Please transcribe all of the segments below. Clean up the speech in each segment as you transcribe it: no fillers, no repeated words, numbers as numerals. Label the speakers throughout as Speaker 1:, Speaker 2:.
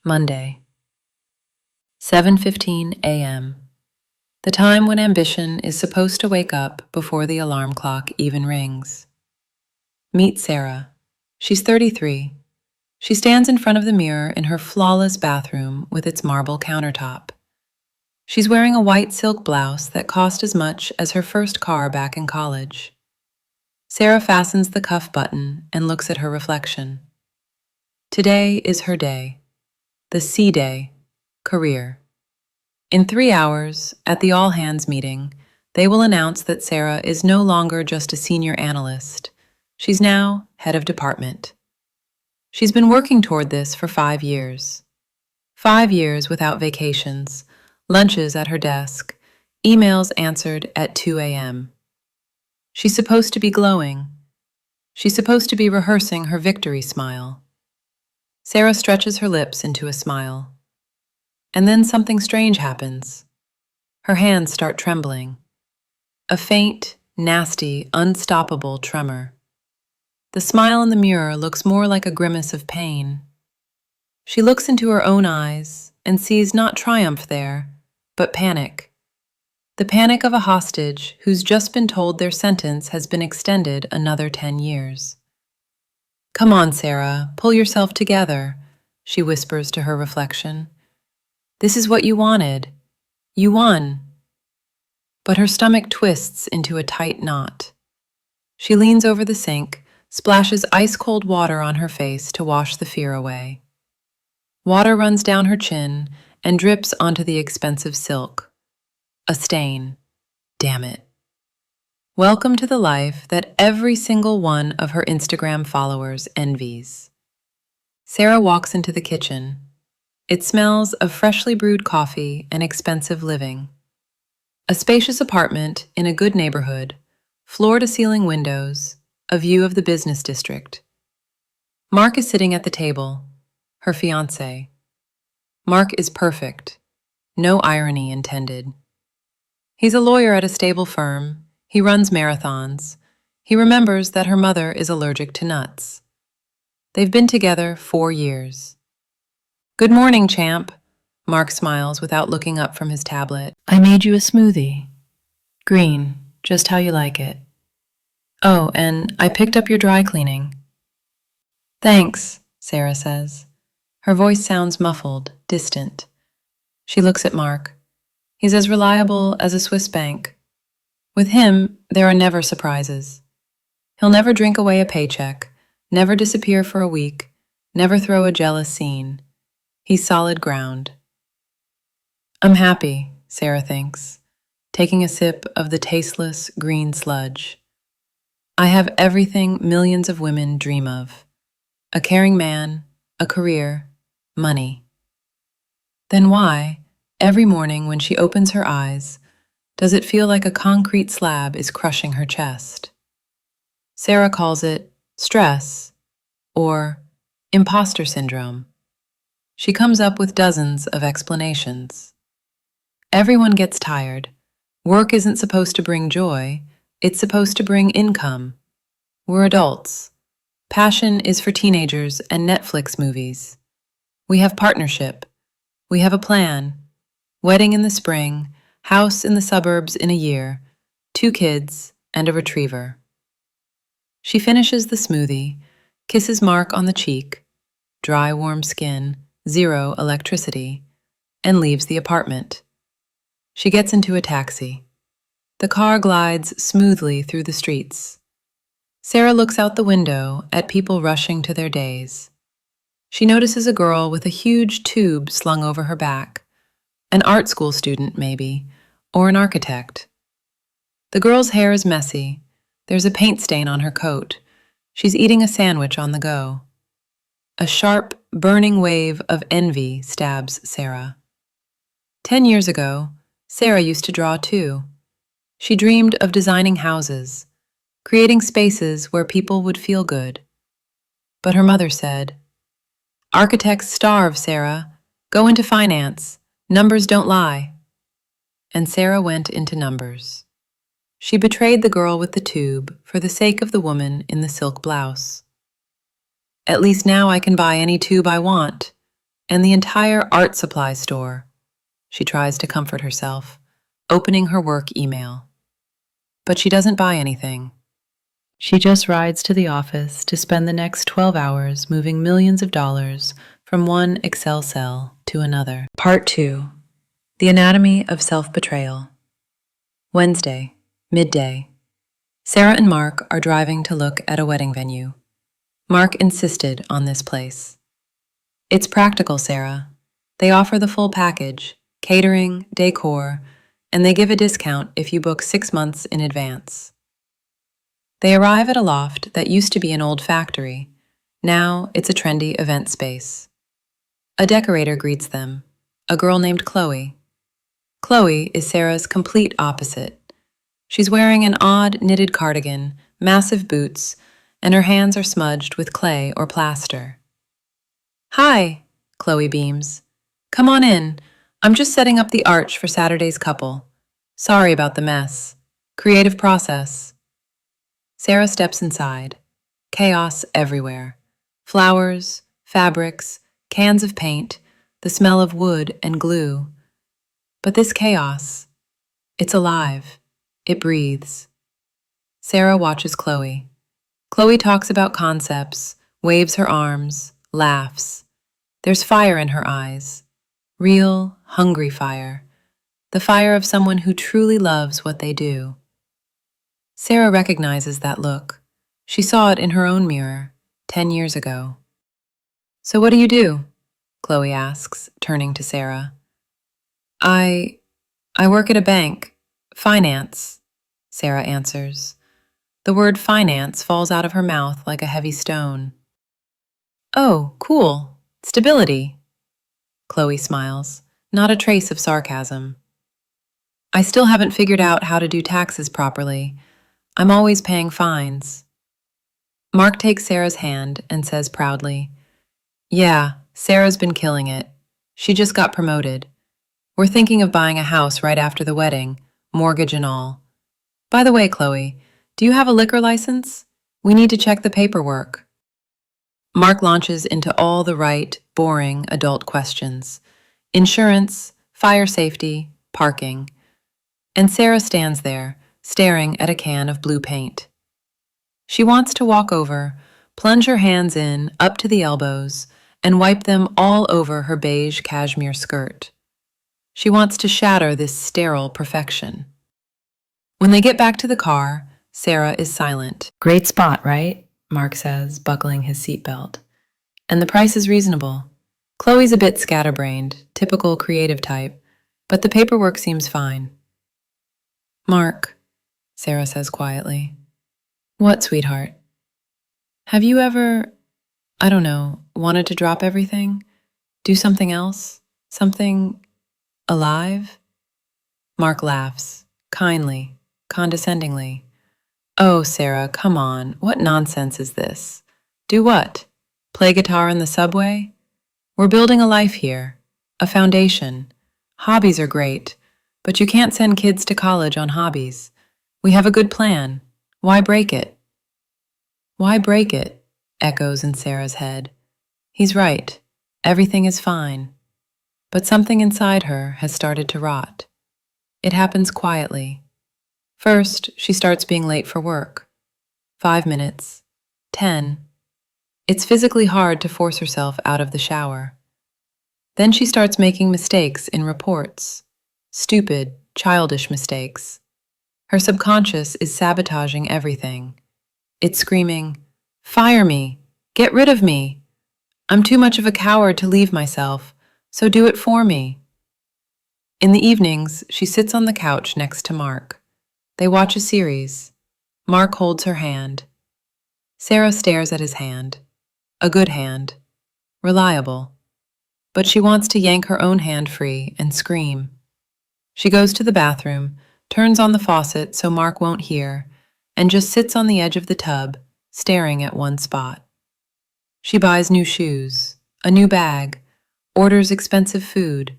Speaker 1: Monday, 7:15 a.m. The time when ambition is supposed to wake up before the alarm clock even rings. Meet Sarah. She's 33. She stands in front of the mirror in her flawless bathroom with its marble countertop. She's wearing a white silk blouse that cost as much as her first car back in college. Sarah fastens the cuff button and looks at her reflection. Today is her day. The C day, career. In 3 hours, at the all-hands meeting, they will announce that Sarah is no longer just a senior analyst. She's now head of department. She's been working toward this for 5 years. 5 years without vacations, lunches at her desk, emails answered at 2 a.m. She's supposed to be glowing. She's supposed to be rehearsing her victory smile. Sarah stretches her lips into a smile. And then something strange happens. Her hands start trembling. A faint, nasty, unstoppable tremor. The smile in the mirror looks more like a grimace of pain. She looks into her own eyes and sees not triumph there, but panic. The panic of a hostage who's just been told their sentence has been extended another 10 years. "Come on, Sarah, pull yourself together," she whispers to her reflection. "This is what you wanted. You won." But her stomach twists into a tight knot. She leans over the sink, splashes ice-cold water on her face to wash the fear away. Water runs down her chin and drips onto the expensive silk. A stain. Damn it. Welcome to the life that every single one of her Instagram followers envies. Sarah walks into the kitchen. It smells of freshly brewed coffee and expensive living. A spacious apartment in a good neighborhood, floor-to-ceiling windows, a view of the business district. Mark is sitting at the table, her fiancé. Mark is perfect. No irony intended. He's a lawyer at a stable firm. He runs marathons. He remembers that her mother is allergic to nuts. They've been together 4 years. "Good morning, champ." Mark smiles without looking up from his tablet. "I made you a smoothie. Green, just how you like it. Oh, and I picked up your dry cleaning." "Thanks," Sarah says. Her voice sounds muffled, distant. She looks at Mark. He's as reliable as a Swiss bank. With him, there are never surprises. He'll never drink away a paycheck, never disappear for a week, never throw a jealous scene. He's solid ground. "I'm happy," Sarah thinks, taking a sip of the tasteless green sludge. "I have everything millions of women dream of. A caring man, a career, money." Then why, every morning when she opens her eyes, does it feel like a concrete slab is crushing her chest? Sarah calls it stress or imposter syndrome. She comes up with dozens of explanations. Everyone gets tired. Work isn't supposed to bring joy, it's supposed to bring income. We're adults. Passion is for teenagers and Netflix movies. We have partnership. We have a plan. Wedding in the spring, house in the suburbs in a year, 2 kids, and a retriever. She finishes the smoothie, kisses Mark on the cheek, dry, warm skin, 0 electricity, and leaves the apartment. She gets into a taxi. The car glides smoothly through the streets. Sarah looks out the window at people rushing to their days. She notices a girl with a huge tube slung over her back. An art school student, maybe, or an architect. The girl's hair is messy. There's a paint stain on her coat. She's eating a sandwich on the go. A sharp, burning wave of envy stabs Sarah. 10 years ago, Sarah used to draw too. She dreamed of designing houses, creating spaces where people would feel good. But her mother said, "Architects starve, Sarah. Go into finance. Numbers don't lie." And Sarah went into numbers. She betrayed the girl with the tube for the sake of the woman in the silk blouse. "At least now I can buy any tube I want," and the entire art supply store. She tries to comfort herself, opening her work email. But she doesn't buy anything. She just rides to the office to spend the next 12 hours moving millions of dollars from one Excel cell to another. Part 2. The Anatomy of Self-Betrayal. Wednesday, midday. Sarah and Mark are driving to look at a wedding venue. Mark insisted on this place. It's practical, Sarah. They offer the full package, catering, decor, and they give a discount if you book 6 months in advance. They arrive at a loft that used to be an old factory. Now it's a trendy event space. A decorator greets them, a girl named Chloe. Chloe is Sarah's complete opposite. She's wearing an odd knitted cardigan, massive boots, and her hands are smudged with clay or plaster. "Hi," Chloe beams. "Come on in. I'm just setting up the arch for Saturday's couple. Sorry about the mess. Creative process." Sarah steps inside. Chaos everywhere. Flowers, fabrics, cans of paint, the smell of wood and glue. But this chaos, it's alive. It breathes. Sarah watches Chloe. Chloe talks about concepts, waves her arms, laughs. There's fire in her eyes. Real, hungry fire. The fire of someone who truly loves what they do. Sarah recognizes that look. She saw it in her own mirror, 10 years ago. "So what do you do?" Chloe asks, turning to Sarah. I work at a bank. Finance," Sarah answers. The word finance falls out of her mouth like a heavy stone. "Oh, cool. Stability." Chloe smiles, not a trace of sarcasm. "I still haven't figured out how to do taxes properly. I'm always paying fines." Mark takes Sarah's hand and says proudly, "Yeah, Sarah's been killing it. She just got promoted. We're thinking of buying a house right after the wedding, mortgage and all. By the way, Chloe, do you have a liquor license? We need to check the paperwork." Mark launches into all the right, boring adult questions. Insurance, fire safety, parking. And Sarah stands there, staring at a can of blue paint. She wants to walk over, plunge her hands in, up to the elbows, and wipe them all over her beige cashmere skirt. She wants to shatter this sterile perfection. When they get back to the car, Sarah is silent. "Great spot, right?" Mark says, buckling his seatbelt. "And the price is reasonable." Chloe's a bit scatterbrained, typical creative type, but the paperwork seems fine. "Mark," Sarah says quietly. "What, sweetheart? Have you ever, I don't know, wanted to drop everything? Do something else? Something alive?" Mark laughs, kindly, condescendingly. "Oh, Sarah, come on. What nonsense is this? Do what? Play guitar in the subway? We're building a life here, a foundation. Hobbies are great, but you can't send kids to college on hobbies. We have a good plan. Why break it?" "Why break it?" echoes in Sarah's head. He's right. Everything is fine. But something inside her has started to rot. It happens quietly. First, she starts being late for work. 5 minutes. 10. It's physically hard to force herself out of the shower. Then she starts making mistakes in reports. Stupid, childish mistakes. Her subconscious is sabotaging everything. It's screaming, "Fire me! Get rid of me! I'm too much of a coward to leave myself, so do it for me." In the evenings, she sits on the couch next to Mark. They watch a series. Mark holds her hand. Sarah stares at his hand. A good hand. Reliable. But she wants to yank her own hand free and scream. She goes to the bathroom, turns on the faucet so Mark won't hear, and just sits on the edge of the tub, staring at one spot. She buys new shoes, a new bag, orders expensive food,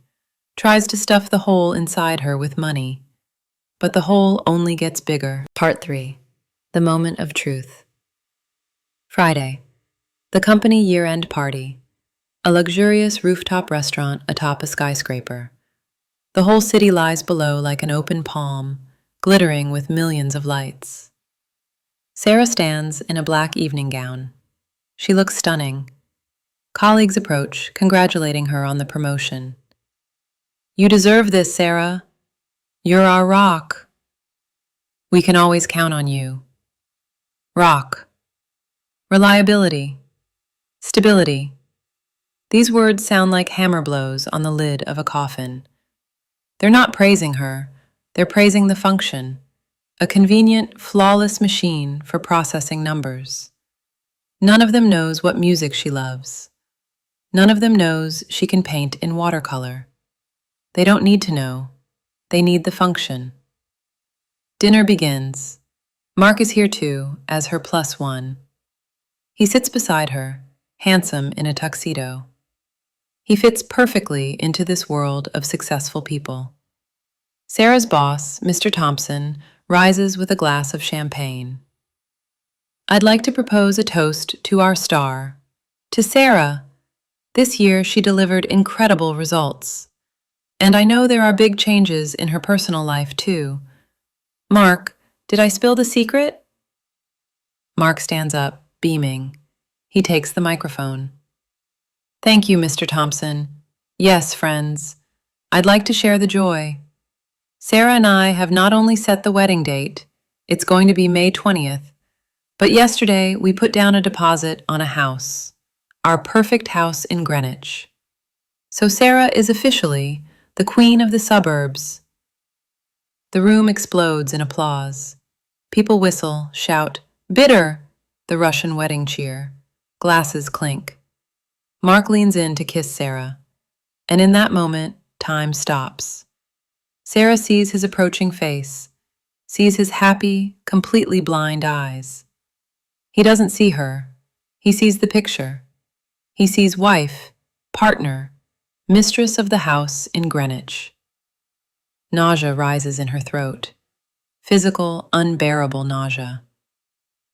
Speaker 1: tries to stuff the hole inside her with money. But the hole only gets bigger. Part 3. The Moment of Truth. Friday. The company year-end party. a luxurious rooftop restaurant atop a skyscraper. The whole city lies below like an open palm, glittering with millions of lights. Sarah stands in a black evening gown. She looks stunning. Colleagues approach, congratulating her on the promotion. "You deserve this, Sarah. You're our rock. We can always count on you." Rock. Reliability. Stability. These words sound like hammer blows on the lid of a coffin. They're not praising her, they're praising the function, a convenient, flawless machine for processing numbers. None of them knows what music she loves. None of them knows she can paint in watercolor. They don't need to know. They need the function. Dinner begins. Mark is here too, as her plus one. He sits beside her, handsome in a tuxedo. He fits perfectly into this world of successful people. Sarah's boss, Mr. Thompson, rises with a glass of champagne. "I'd like to propose a toast to our star, to Sarah. This year she delivered incredible results. And I know there are big changes in her personal life too. Mark, did I spill the secret?" Mark stands up, beaming. He takes the microphone. "Thank you, Mr. Thompson. Yes, friends. I'd like to share the joy. Sarah and I have not only set the wedding date, it's going to be May 20th, but yesterday we put down a deposit on a house, our perfect house in Greenwich. So Sarah is officially the queen of the suburbs." The room explodes in applause. People whistle, shout, "Bitter!" the Russian wedding cheer. Glasses clink. Mark leans in to kiss Sarah, and in that moment, time stops. Sarah sees his approaching face, sees his happy, completely blind eyes. He doesn't see her. He sees the picture. He sees wife, partner, mistress of the house in Greenwich. Nausea rises in her throat. Physical, unbearable nausea.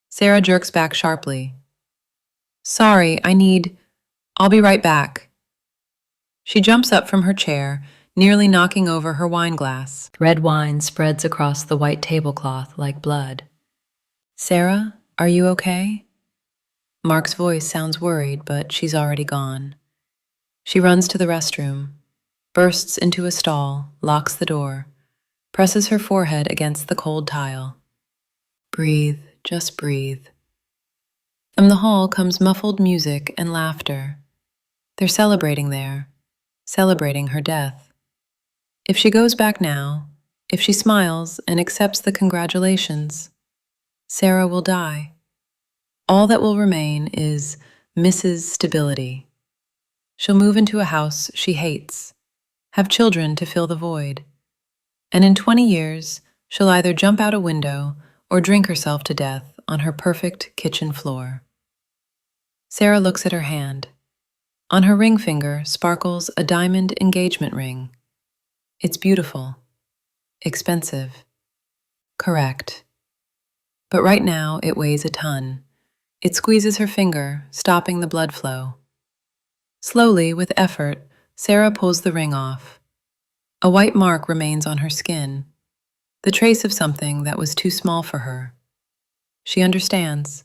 Speaker 1: Sarah jerks back sharply. "Sorry, I'll be right back." She jumps up from her chair, nearly knocking over her wine glass. Red wine spreads across the white tablecloth like blood. "Sarah, are you okay?" Mark's voice sounds worried, but she's already gone. She runs to the restroom, bursts into a stall, locks the door, presses her forehead against the cold tile. Breathe, just breathe. From the hall comes muffled music and laughter. They're celebrating there, celebrating her death. If she goes back now, if she smiles and accepts the congratulations, Sarah will die. All that will remain is Mrs. Stability. She'll move into a house she hates, have children to fill the void, and in 20 years, she'll either jump out a window or drink herself to death on her perfect kitchen floor. Sarah looks at her hand. On her ring finger sparkles a diamond engagement ring. It's beautiful, expensive, correct. But right now it weighs a ton. It squeezes her finger, stopping the blood flow. Slowly, with effort, Sarah pulls the ring off. A white mark remains on her skin, the trace of something that was too small for her. She understands.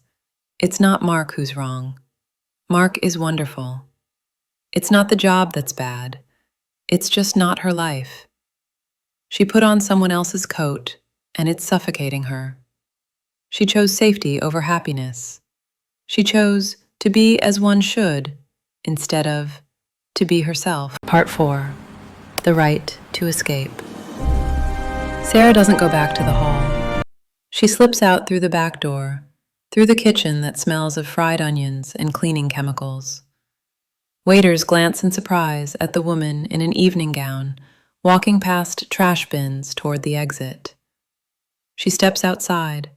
Speaker 1: It's not Mark who's wrong. Mark is wonderful. It's not the job that's bad. It's just not her life. She put on someone else's coat, and it's suffocating her. She chose safety over happiness. She chose to be as one should, instead of to be herself. Part 4. The Right to Escape. Sarah doesn't go back to the hall. She slips out through the back door, through the kitchen that smells of fried onions and cleaning chemicals. Waiters glance in surprise at the woman in an evening gown, walking past trash bins toward the exit. She steps outside.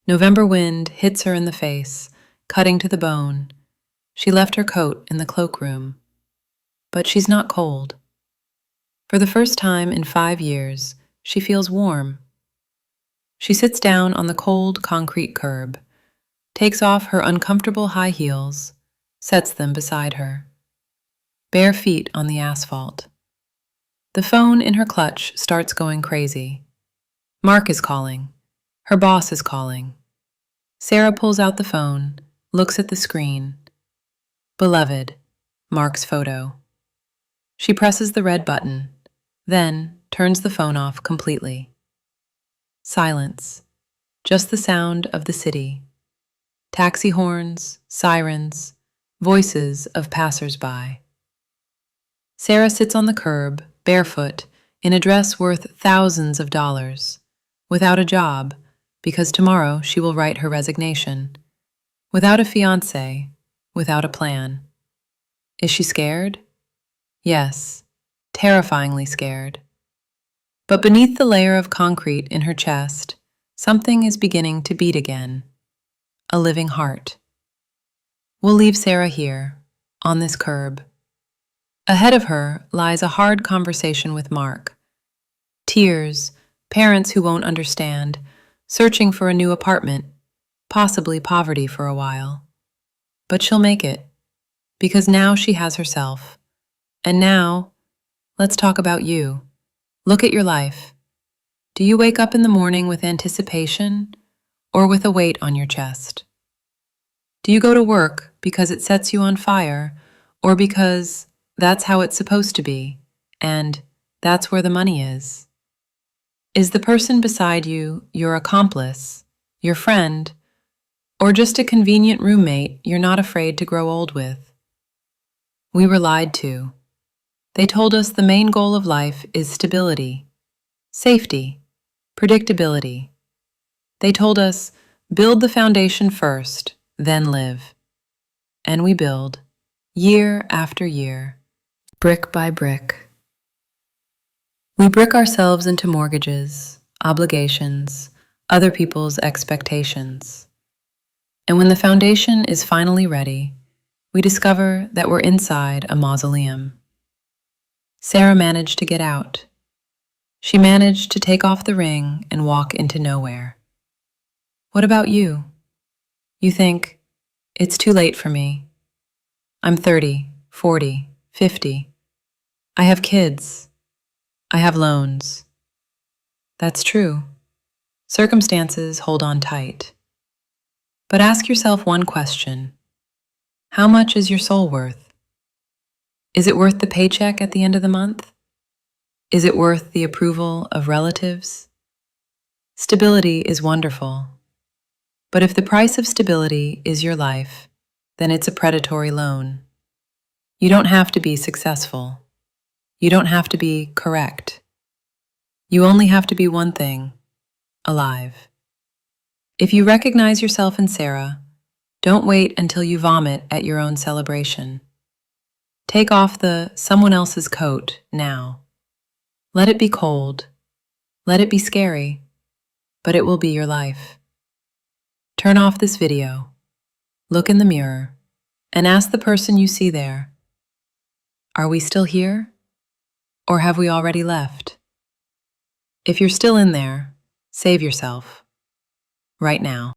Speaker 1: November wind hits her in the face, cutting to the bone. She left her coat in the cloakroom. But she's not cold. For the first time in 5 years, she feels warm. She sits down on the cold concrete curb, takes off her uncomfortable high heels, sets them beside her. bare feet on the asphalt. The phone in her clutch starts going crazy. Mark is calling. Her boss is calling. Sarah pulls out the phone, looks at the screen. Beloved, Mark's photo. She presses the red button, then turns the phone off completely. Silence. Just the sound of the city. Taxi horns, sirens, voices of passers-by. Sarah sits on the curb, barefoot, in a dress worth thousands of dollars, without a job, because tomorrow she will write her resignation, without a fiancé, without a plan. Is she scared? Yes, terrifyingly scared. But beneath the layer of concrete in her chest, something is beginning to beat again. A living heart. We'll leave Sarah here, on this curb. Ahead of her lies a hard conversation with Mark. Tears, parents who won't understand, searching for a new apartment, possibly poverty for a while. But she'll make it, because now she has herself. And now, let's talk about you. Look at your life. Do you wake up in the morning with anticipation or with a weight on your chest? Do you go to work because it sets you on fire or because that's how it's supposed to be and that's where the money is? Is the person beside you your accomplice, your friend, or just a convenient roommate you're not afraid to grow old with? We were lied to. They told us the main goal of life is stability, safety, predictability. They told us, build the foundation first, then live. And we build, year after year, brick by brick. We brick ourselves into mortgages, obligations, other people's expectations. And when the foundation is finally ready, we discover that we're inside a mausoleum. Sarah managed to get out. She managed to take off the ring and walk into nowhere. What about you? You think, it's too late for me. I'm 30, 40, 50. I have kids. I have loans. That's true. Circumstances hold on tight. But ask yourself one question. How much is your soul worth? Is it worth the paycheck at the end of the month? Is it worth the approval of relatives? Stability is wonderful. But if the price of stability is your life, then it's a predatory loan. You don't have to be successful. You don't have to be correct. You only have to be one thing, alive. If you recognize yourself in Sarah, don't wait until you vomit at your own celebration. Take off the someone else's coat now. Let it be cold. Let it be scary. But it will be your life. Turn off this video. Look in the mirror and ask the person you see there, are we still here? Or have we already left? If you're still in there, save yourself. Right now.